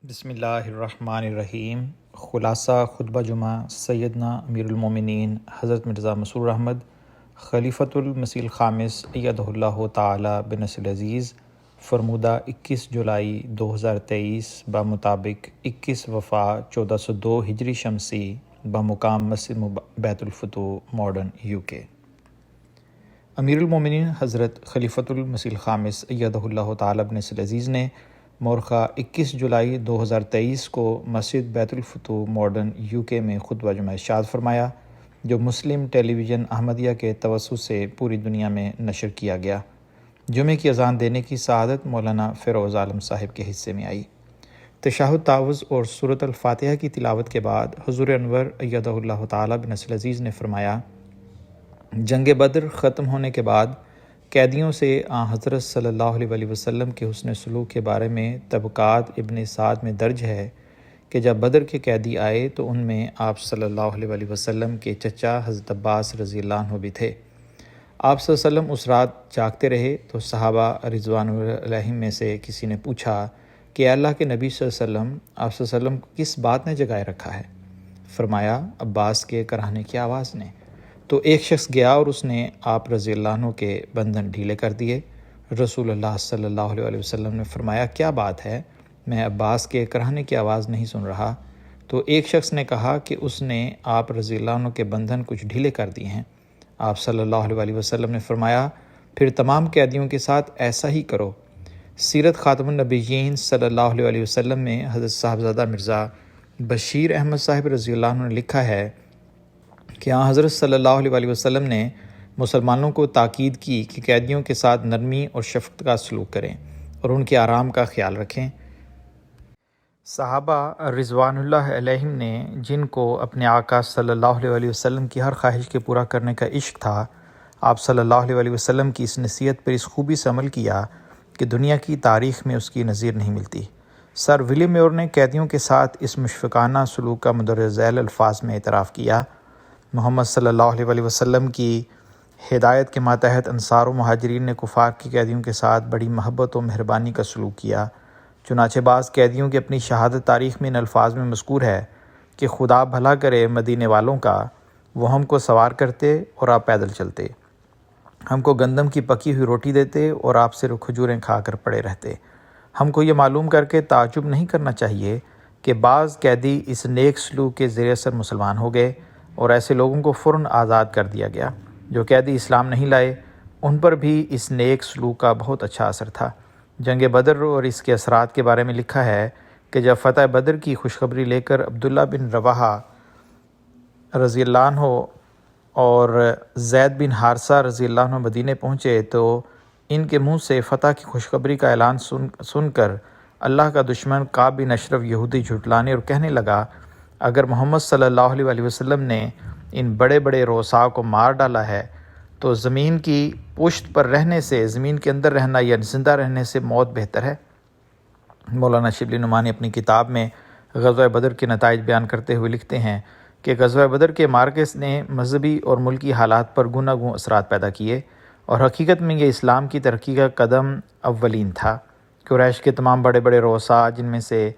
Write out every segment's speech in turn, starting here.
بسم اللہ الرحمن الرحیم۔ خلاصہ خطبہ جمعہ سیدنا امیر المومنین حضرت مرزا مسرور احمد خلیفۃ المسیح الخامس ایدہ اللہ تعالی بنصر العزیز فرمودہ 21 جولائی 2023 بمطابق 21 وفا 1402 ہجری شمسی بمقام مسجد بیت الفتوح ماڈرن UK۔ امیر المومنین حضرت خلیفۃ المسیح الخامس ایدہ اللہ تعالی بنصر العزیز نے مورخہ 21 جولائی 2023 کو مسجد بیت الفتوح ماڈرن UK میں خطبہ جمعہ ارشاد فرمایا، جو مسلم ٹیلی ویژن احمدیہ کے توسط سے پوری دنیا میں نشر کیا گیا۔ جمعے کی اذان دینے کی سعادت مولانا فیروز عالم صاحب کے حصے میں آئی۔ تشہد تعوذ اور سورۃ الفاتحہ کی تلاوت کے بعد حضور انور ایدہ اللہ تعالی بنصر العزیز نے فرمایا، جنگ بدر ختم ہونے کے بعد قیدیوں سے حضرت صلی اللہ علیہ وسلم کے حسن سلوک کے بارے میں طبقات ابن سعد میں درج ہے کہ جب بدر کے قیدی آئے تو ان میں آپ صلی اللہ علیہ وسلم کے چچا حضرت عباس رضی اللہ عنہ بھی تھے۔ آپ صلی اللہ علیہ وسلم اس رات جاگتے رہے تو صحابہ رضوان علیہم میں سے کسی نے پوچھا کہ اے اللہ کے نبی صلی اللہ علیہ وسلم، آپ صلی اللہ علیہ وسلم کو کس بات نے جگائے رکھا ہے؟ فرمایا، عباس کے کراہنے کی آواز نے۔ تو ایک شخص گیا اور اس نے آپ رضی اللہ عنہ کے بندھن ڈھیلے کر دیے۔ رسول اللہ صلی اللہ علیہ وسلم نے فرمایا، کیا بات ہے؟ میں عباس کے کراہنے کی آواز نہیں سن رہا۔ تو ایک شخص نے کہا کہ اس نے آپ رضی اللہ عنہ کے بندھن کچھ ڈھیلے کر دیے ہیں۔ آپ صلی اللہ علیہ وسلم نے فرمایا، پھر تمام قیدیوں کے ساتھ ایسا ہی کرو۔ سیرت خاتم النبیین صلی اللہ علیہ وسلم میں حضرت صاحبزادہ مرزا بشیر احمد صاحب رضی اللہ عنہ نے لکھا ہے کہ حضرت صلی اللہ علیہ وسلم نے مسلمانوں کو تاکید کی کہ قیدیوں کے ساتھ نرمی اور شفقت کا سلوک کریں اور ان کے آرام کا خیال رکھیں۔ صحابہ رضوان اللہ علیہم نے جن کو اپنے آقا صلی اللہ علیہ وسلم کی ہر خواہش کے پورا کرنے کا عشق تھا، آپ صلی اللہ علیہ وسلم کی اس نصیحت پر اس خوبی سے عمل کیا کہ دنیا کی تاریخ میں اس کی نظیر نہیں ملتی۔ سر ولیم میور نے قیدیوں کے ساتھ اس مشفقانہ سلوک کا مندرجہ ذیل الفاظ میں اعتراف کیا۔ محمد صلی اللہ علیہ وسلم کی ہدایت کے ماتحت انصار و مہاجرین نے کفار کی قیدیوں کے ساتھ بڑی محبت و مہربانی کا سلوک کیا۔ چنانچہ بعض قیدیوں کی اپنی شہادت تاریخ میں ان الفاظ میں مذکور ہے کہ خدا بھلا کرے مدینے والوں کا، وہ ہم کو سوار کرتے اور آپ پیدل چلتے، ہم کو گندم کی پکی ہوئی روٹی دیتے اور آپ صرف کھجوریں کھا کر پڑے رہتے۔ ہم کو یہ معلوم کر کے تعجب نہیں کرنا چاہیے کہ بعض قیدی اس نیک سلوک کے زیر اثر مسلمان ہو گئے اور ایسے لوگوں کو فوراً آزاد کر دیا گیا۔ جو قیدی اسلام نہیں لائے ان پر بھی اس نیک سلوک کا بہت اچھا اثر تھا۔ جنگ بدر اور اس کے اثرات کے بارے میں لکھا ہے کہ جب فتح بدر کی خوشخبری لے کر عبداللہ بن رواحہ رضی اللہ عنہ اور زید بن حارثہ رضی اللہ عنہ مدینے پہنچے تو ان کے منہ سے فتح کی خوشخبری کا اعلان سن کر اللہ کا دشمن کعب بن اشرف یہودی جھٹلانے اور کہنے لگا، اگر محمد صلی اللہ علیہ وسلم نے ان بڑے بڑے رؤساء کو مار ڈالا ہے تو زمین کی پشت پر رہنے سے، زمین کے اندر رہنا یا زندہ رہنے سے موت بہتر ہے۔ مولانا شبلی نعمانی اپنی کتاب میں غزوہ بدر کے نتائج بیان کرتے ہوئے لکھتے ہیں کہ غزوہ بدر کے معرکے نے مذہبی اور ملکی حالات پر گوناگون اثرات پیدا کیے اور حقیقت میں یہ اسلام کی ترقی کا قدم اولین تھا۔ قریش کے تمام بڑے بڑے رؤساء، جن میں سے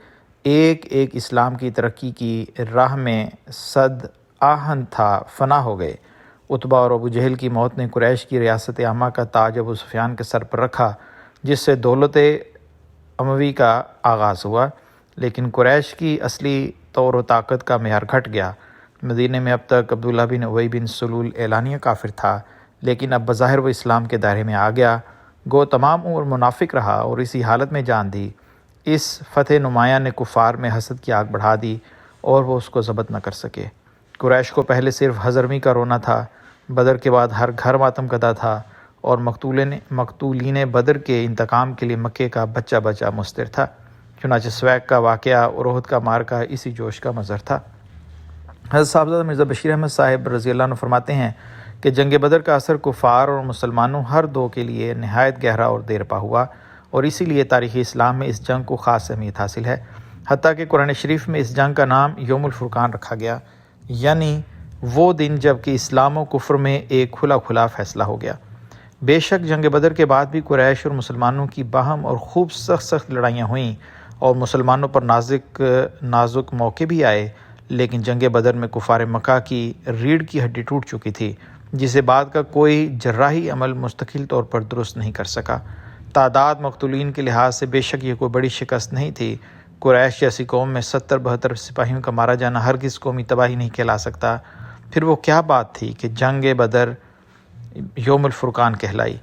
ایک ایک اسلام کی ترقی کی راہ میں صد آہن تھا، فنا ہو گئے۔ عتبہ اور ابو جہل کی موت نے قریش کی ریاست عامہ کا تاج ابو سفیان کے سر پر رکھا، جس سے دولت اموی کا آغاز ہوا، لیکن قریش کی اصلی طور و طاقت کا معیار گھٹ گیا۔ مدینے میں اب تک عبداللہ بن ابی بن سلول اعلانیہ کافر تھا، لیکن اب بظاہر وہ اسلام کے دائرے میں آ گیا، گو تمام عمر منافق رہا اور اسی حالت میں جان دی۔ اس فتح نمایاں نے کفار میں حسد کی آگ بڑھا دی اور وہ اس کو ضبط نہ کر سکے۔ قریش کو پہلے صرف حضرمی کا رونا تھا، بدر کے بعد ہر گھر ماتم کدا تھا اور مقتولین بدر کے انتقام کے لیے مکے کا بچہ بچہ مستر تھا۔ چنانچہ سویق کا واقعہ اور احد کا معرکہ اسی جوش کا مظہر تھا۔ حضرت صاحبزادہ مرزا بشیر احمد صاحب رضی اللہ عنہ فرماتے ہیں کہ جنگ بدر کا اثر کفار اور مسلمانوں ہر دو کے لیے نہایت گہرا اور دیر پا ہوا، اور اسی لیے تاریخ اسلام میں اس جنگ کو خاص اہمیت حاصل ہے، حتیٰ کہ قرآن شریف میں اس جنگ کا نام یوم الفرقان رکھا گیا، یعنی وہ دن جب کہ اسلام و کفر میں ایک کھلا کھلا فیصلہ ہو گیا۔ بے شک جنگ بدر کے بعد بھی قریش اور مسلمانوں کی باہم اور خوب سخت لڑائیاں ہوئیں اور مسلمانوں پر نازک موقع بھی آئے، لیکن جنگ بدر میں کفار مکہ کی ریڑھ کی ہڈی ٹوٹ چکی تھی، جسے بعد کا کوئی جراحی عمل مستقل طور پر درست نہیں کر سکا۔ تعداد مقتولین کے لحاظ سے بے شک یہ کوئی بڑی شکست نہیں تھی۔ قریش جیسی قوم میں 70-72 سپاہیوں کا مارا جانا ہرگز قومی تباہی نہیں کہلا سکتا۔ پھر وہ کیا بات تھی کہ جنگ بدر یوم الفرقان کہلائی؟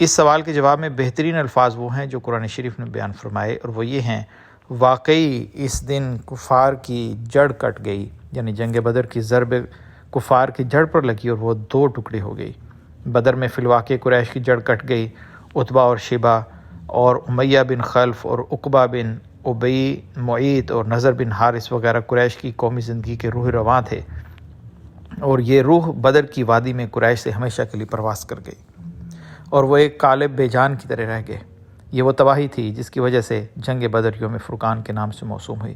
اس سوال کے جواب میں بہترین الفاظ وہ ہیں جو قرآن شریف نے بیان فرمائے، اور وہ یہ ہیں: واقعی اس دن کفار کی جڑ کٹ گئی، یعنی جنگ بدر کی ضرب کفار کی جڑ پر لگی اور وہ 2 ٹکڑے ہو گئی۔ بدر میں فی الواقع قریش کی جڑ کٹ گئی۔ عتبہ اور شیبہ اور امیہ بن خلف اور عقبہ بن ابی معیط اور نضر بن حارث وغیرہ قریش کی قومی زندگی کے روح رواں تھے، اور یہ روح بدر کی وادی میں قریش سے ہمیشہ کے لیے پرواز کر گئی، اور وہ ایک قالب بے جان کی طرح رہ گئے۔ یہ وہ تباہی تھی جس کی وجہ سے جنگ بدر یوم فرقان کے نام سے موسوم ہوئی۔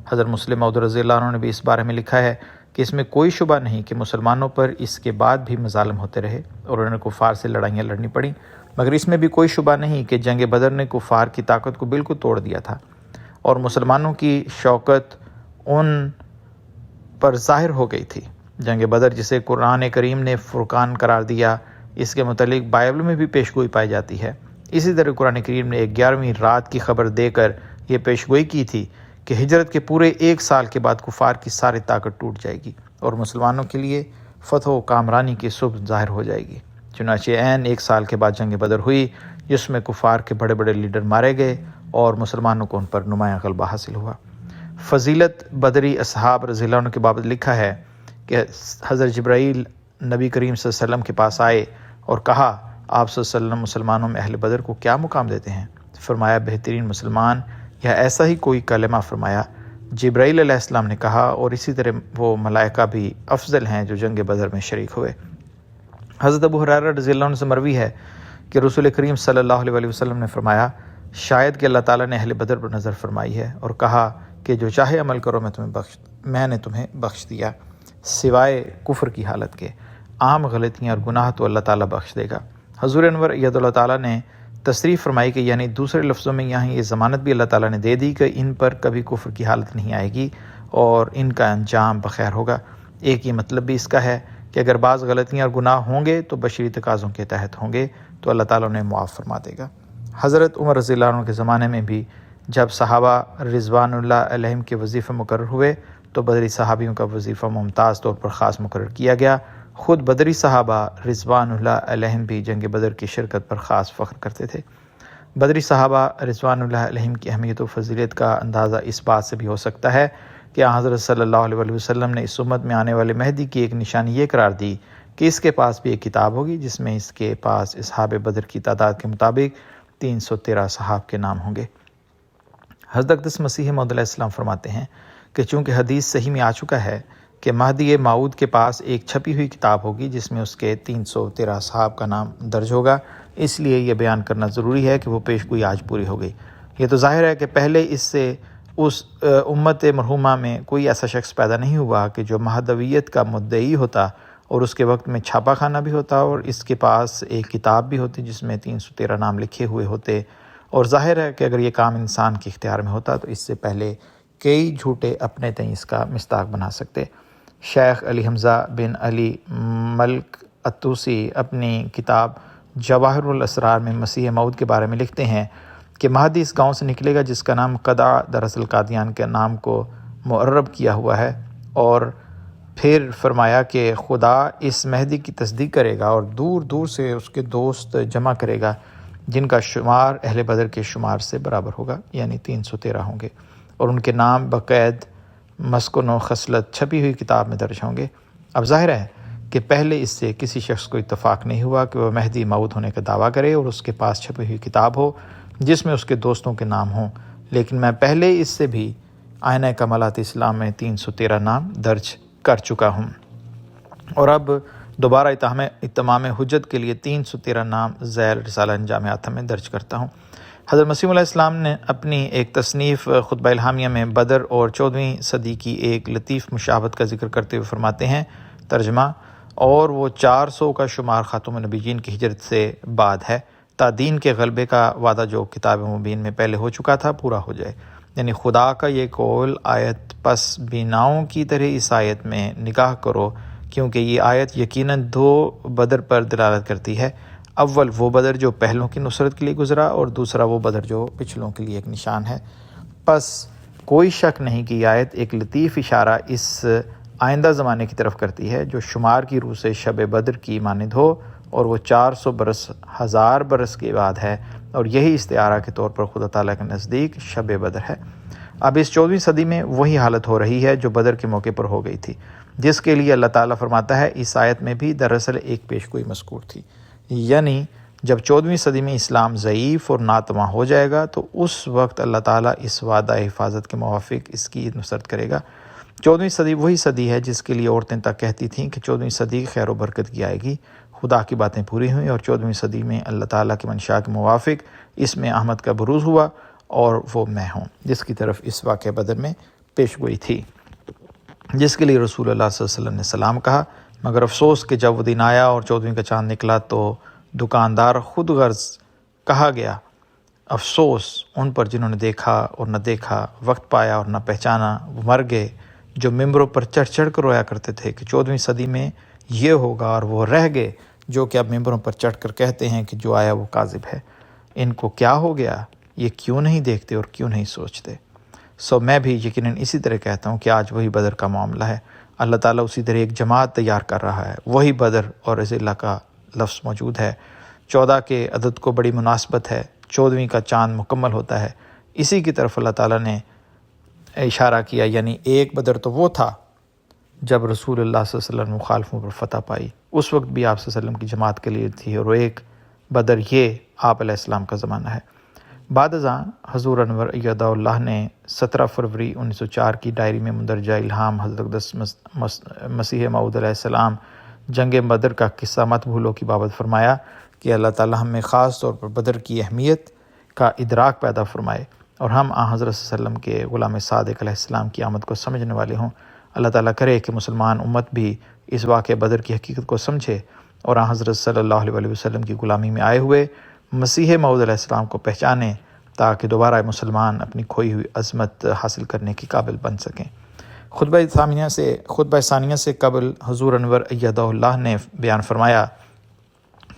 حضرت مسلم موعود رضی اللہ عنہ نے بھی اس بارے میں لکھا ہے کہ اس میں کوئی شبہ نہیں کہ مسلمانوں پر اس کے بعد بھی مظالم ہوتے رہے اور انہیں کفار سے لڑائیاں لڑنی پڑیں، مگر اس میں بھی کوئی شبہ نہیں کہ جنگ بدر نے کفار کی طاقت کو بالکل توڑ دیا تھا، اور مسلمانوں کی شوکت ان پر ظاہر ہو گئی تھی۔ جنگ بدر جسے قرآن کریم نے فرقان قرار دیا، اس کے متعلق بائبل میں بھی پیشگوئی پائی جاتی ہے۔ اسی طرح قرآن کریم نے 11ویں رات کی خبر دے کر یہ پیشگوئی کی تھی کہ ہجرت کے پورے 1 سال کے بعد کفار کی ساری طاقت ٹوٹ جائے گی اور مسلمانوں کے لیے فتح و کامرانی کی صبح ظاہر ہو جائے گی۔ چنانچہ عین 1 سال کے بعد جنگ بدر ہوئی، جس میں کفار کے بڑے بڑے لیڈر مارے گئے اور مسلمانوں کو ان پر نمایاں غلبہ حاصل ہوا۔ فضیلت بدری اصحاب رضی اللہ عنہ کے بابت لکھا ہے کہ حضرت جبرائیل نبی کریم صلی اللہ علیہ وسلم کے پاس آئے اور کہا: آپ صلی اللہ علیہ وسلم مسلمانوں میں اہل بدر کو کیا مقام دیتے ہیں؟ فرمایا: بہترین مسلمان، یا ایسا ہی کوئی کلمہ؟ فرمایا: جبرائیل علیہ السلام نے کہا، اور اسی طرح وہ ملائکہ بھی افضل ہیں جو جنگ بدر میں شریک ہوئے۔ حضرت ابو ہریرہ رضی اللہ عنہ سے مروی ہے کہ رسول کریم صلی اللہ علیہ وسلم نے فرمایا: شاید کہ اللہ تعالیٰ نے اہل بدر پر نظر فرمائی ہے اور کہا کہ جو چاہے عمل کرو میں نے تمہیں بخش دیا، سوائے کفر کی حالت کے۔ عام غلطیاں اور گناہ تو اللہ تعالیٰ بخش دے گا۔ حضور انور ایت اللہ تعالیٰ نے تصریح فرمائی کہ یعنی دوسرے لفظوں میں یہاں یہ ضمانت بھی اللہ تعالیٰ نے دے دی کہ ان پر کبھی کفر کی حالت نہیں آئے گی اور ان کا انجام بخیر ہوگا۔ ایک یہ مطلب بھی اس کا ہے کہ اگر بعض غلطیاں اور گناہ ہوں گے تو بشری تقاضوں کے تحت ہوں گے تو اللہ تعالیٰ انہیں معاف فرما دے گا۔ حضرت عمر رضی اللہ عنہ کے زمانے میں بھی جب صحابہ رضوان اللہ علیہم کے وظیفے مقرر ہوئے تو بدری صحابیوں کا وظیفہ ممتاز طور پر خاص مقرر کیا گیا۔ خود بدری صحابہ رضوان اللہ علیہم بھی جنگ بدر کی شرکت پر خاص فخر کرتے تھے۔ بدری صحابہ رضوان اللہ علیہم کی اہمیت و فضیلت کا اندازہ اس بات سے بھی ہو سکتا ہے کہ حضرت صلی اللہ علیہ وسلم نے اس امت میں آنے والے مہدی کی ایک نشانی یہ قرار دی کہ اس کے پاس بھی ایک کتاب ہوگی جس میں اس کے پاس اصحاب بدر کی تعداد کے مطابق 313 صحاب کے نام ہوں گے۔ حضرت اقدس مسیح موعود علیہ السلام فرماتے ہیں کہ چونکہ حدیث صحیح میں آ چکا ہے کہ مہدی موعود کے پاس ایک چھپی ہوئی کتاب ہوگی جس میں اس کے 313 صحاب کا نام درج ہوگا، اس لیے یہ بیان کرنا ضروری ہے کہ وہ پیشگوئی آج پوری ہو گئی۔ یہ تو ظاہر ہے کہ پہلے اس سے اس امت مرحومہ میں کوئی ایسا شخص پیدا نہیں ہوا کہ جو مہدویت کا مدعی ہوتا اور اس کے وقت میں چھاپا خانہ بھی ہوتا اور اس کے پاس ایک کتاب بھی ہوتی جس میں 313 نام لکھے ہوئے ہوتے، اور ظاہر ہے کہ اگر یہ کام انسان کے اختیار میں ہوتا تو اس سے پہلے کئی جھوٹے اپنے تئیں اس کا مصداق بنا سکتے۔ شیخ علی حمزہ بن علی ملک الطوسی اپنی کتاب جواہر الاسرار میں مسیح موعود کے بارے میں لکھتے ہیں کہ مہدی اس گاؤں سے نکلے گا جس کا نام قدع دراصل قادیان کے نام کو معرب کیا ہوا ہے، اور پھر فرمایا کہ خدا اس مہدی کی تصدیق کرے گا اور دور دور سے اس کے دوست جمع کرے گا جن کا شمار اہل بدر کے شمار سے برابر ہوگا، یعنی 313 ہوں گے، اور ان کے نام بقید مسکن و خصلت چھپی ہوئی کتاب میں درج ہوں گے۔ اب ظاہر ہے کہ پہلے اس سے کسی شخص کو اتفاق نہیں ہوا کہ وہ مہدی موعود ہونے کا دعویٰ کرے اور اس کے پاس چھپی ہوئی کتاب ہو جس میں اس کے دوستوں کے نام ہوں، لیکن میں پہلے اس سے بھی آئینہ کمالات اسلام میں 313 نام درج کر چکا ہوں، اور اب دوبارہ اتمام حجت کے لیے 313 نام ذیل رسالہ انجام آتم میں درج کرتا ہوں۔ حضرت مسیح علیہ السلام نے اپنی ایک تصنیف خطبہ الہامیہ میں بدر اور 14ویں صدی کی ایک لطیف مشابہت کا ذکر کرتے ہوئے فرماتے ہیں، ترجمہ: اور وہ 400 کا شمار خاتم النبیین کی ہجرت سے بعد ہے تا دین کے غلبے کا وعدہ جو کتاب مبین میں پہلے ہو چکا تھا پورا ہو جائے۔ یعنی خدا کا یہ قول آیت پس بیناؤں کی طرح اس آیت میں نگاہ کرو، کیونکہ یہ آیت یقیناً 2 بدر پر دلالت کرتی ہے۔ اول وہ بدر جو پہلوں کی نصرت کے لیے گزرا، اور دوسرا وہ بدر جو پچھلوں کے لیے ایک نشان ہے۔ پس کوئی شک نہیں کہ یہ آیت ایک لطیف اشارہ اس آئندہ زمانے کی طرف کرتی ہے جو شمار کی روح سے شب بدر کی مانند ہو، اور وہ 400 برس 1000 برس کے بعد ہے، اور یہی استعارہ کے طور پر خدا تعالیٰ کے نزدیک شب بدر ہے۔ اب اس 14ویں صدی میں وہی حالت ہو رہی ہے جو بدر کے موقع پر ہو گئی تھی، جس کے لیے اللہ تعالیٰ فرماتا ہے اس آیت میں بھی دراصل ایک پیش گوئی مذکور تھی، یعنی جب 14ویں صدی میں اسلام ضعیف اور ناتواں ہو جائے گا تو اس وقت اللہ تعالیٰ اس وعدہ حفاظت کے موافق اس کی نصرت کرے گا۔ 14ویں صدی وہی صدی ہے جس کے لیے عورتیں تک کہتی تھیں کہ 14ویں صدی خیر و برکت کی آئے گی۔ خدا کی باتیں پوری ہوئیں اور 14ویں صدی میں اللہ تعالیٰ کی منشاء کے موافق اس میں احمد کا بروز ہوا، اور وہ میں ہوں جس کی طرف اس واقعہ بدر میں پیش گوئی تھی، جس کے لیے رسول اللہ صلی اللہ علیہ وسلم نے سلام کہا۔ مگر افسوس کہ جب وہ دن آیا اور 14ویں کا چاند نکلا تو دکاندار خود غرض کہا گیا، افسوس ان پر جنہوں نے دیکھا اور نہ دیکھا، وقت پایا اور نہ پہچانا، وہ مر گئے جو ممبروں پر چڑھ چڑھ کر رویا کرتے تھے کہ 14ویں صدی میں یہ ہوگا، اور وہ رہ گئے جو کہ اب ممبروں پر چڑھ کر کہتے ہیں کہ جو آیا وہ کاذب ہے۔ ان کو کیا ہو گیا؟ یہ کیوں نہیں دیکھتے اور کیوں نہیں سوچتے؟ میں بھی یقیناً اسی طرح کہتا ہوں کہ آج وہی بدر کا معاملہ ہے۔ اللہ تعالیٰ اسی طرح ایک جماعت تیار کر رہا ہے۔ وہی بدر اور ضلع کا لفظ موجود ہے۔ 14 کے عدد کو بڑی مناسبت ہے۔ 14ویں کا چاند مکمل ہوتا ہے، اسی کی طرف اللہ تعالیٰ نے اشارہ کیا، یعنی ایک بدر تو وہ تھا جب رسول اللہ صلی اللہ علیہ وسلم مخالفوں پر فتح پائی، اس وقت بھی آپ صلی اللہ علیہ وسلم کی جماعت کے لیے تھی، اور ایک بدر یہ آپ علیہ السلام کا زمانہ ہے۔ بعد ازاں حضور انور ایدہ اللہ نے 17 فروری 1904 کی ڈائری میں مندرجہ الہام حضرت اقدس مسیح موعود علیہ السلام جنگ بدر کا قصہ مت بھولو کی بابت فرمایا کہ اللہ تعالیٰ ہمیں خاص طور پر بدر کی اہمیت کا ادراک پیدا فرمائے، اور ہم حضرت صلی اللہ علیہ وسلم کے غلام صادق علیہ السلام کی آمد کو سمجھنے والے ہوں۔ اللہ تعالیٰ کرے کہ مسلمان امت بھی اس واقعہ بدر کی حقیقت کو سمجھے، اور حضرت صلی اللہ علیہ وسلم کی غلامی میں آئے ہوئے مسیح موعود علیہ السلام کو پہچانیں، تاکہ دوبارہ مسلمان اپنی کھوئی ہوئی عظمت حاصل کرنے کے قابل بن سکیں۔ خطبہ ثانیہ سے قبل حضور انور ایدہ اللہ نے بیان فرمایا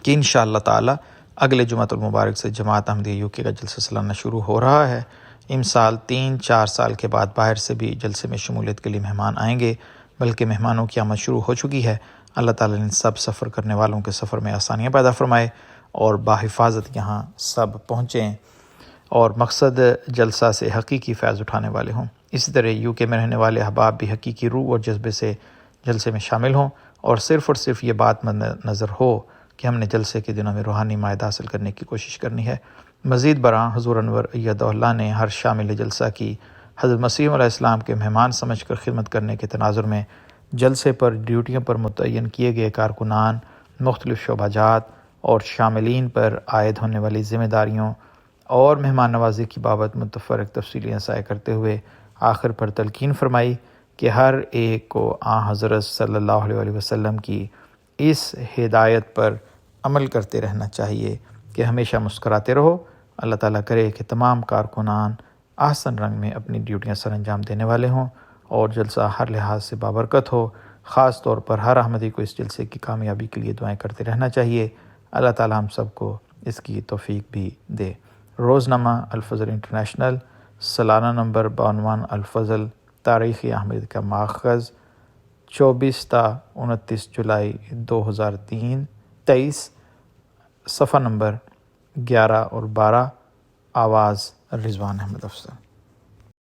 کہ انشاءاللہ تعالی اگلے جمعۃ المبارک سے جماعت احمدیہ UK کا جلسہ سالانہ شروع ہو رہا ہے۔ امسال 3-4 سال کے بعد باہر سے بھی جلسے میں شمولیت کے لیے مہمان آئیں گے، بلکہ مہمانوں کی آمد شروع ہو چکی ہے۔ اللہ تعالیٰ نے سب سفر کرنے والوں کے سفر میں آسانیاں پیدا فرمائے اور بحفاظت یہاں سب پہنچیں، اور مقصد جلسہ سے حقیقی فیض اٹھانے والے ہوں۔ اسی طرح UK میں رہنے والے احباب بھی حقیقی روح اور جذبے سے جلسے میں شامل ہوں، اور صرف یہ بات مد نظر ہو کہ ہم نے جلسے کے دنوں میں روحانی مائدہ حاصل کرنے کی کوشش کرنی ہے۔ مزید برآں حضور انور ایدہ اللہ نے ہر شامل جلسہ کی حضرت مسیح علیہ السلام کے مہمان سمجھ کر خدمت کرنے کے تناظر میں جلسے پر ڈیوٹیوں پر متعین کیے گئے کارکنان، مختلف شعبہ جات اور شاملین پر عائد ہونے والی ذمہ داریوں اور مہمان نوازی کی بابت متفرق تفصیلیاں ضائع کرتے ہوئے آخر پر تلقین فرمائی کہ ہر ایک کو حضرت صلی اللہ علیہ وسلم کی اس ہدایت پر عمل کرتے رہنا چاہیے کہ ہمیشہ مسکراتے رہو۔ اللہ تعالیٰ کرے کہ تمام کارکنان احسن رنگ میں اپنی ڈیوٹیاں سر انجام دینے والے ہوں اور جلسہ ہر لحاظ سے بابرکت ہو۔ خاص طور پر ہر احمدی کو اس جلسے کی کامیابی کے لیے دعائیں کرتے رہنا چاہیے۔ اللہ تعالیٰ ہم سب کو اس کی توفیق بھی دے۔ روزنامہ الفضل انٹرنیشنل، سالانہ نمبر 52 الفضل، تاریخ احمد کا ماخذ 24 تا 29 جولائی 2023، صفحہ نمبر 11 اور 12، آواز رضوان احمد افضل۔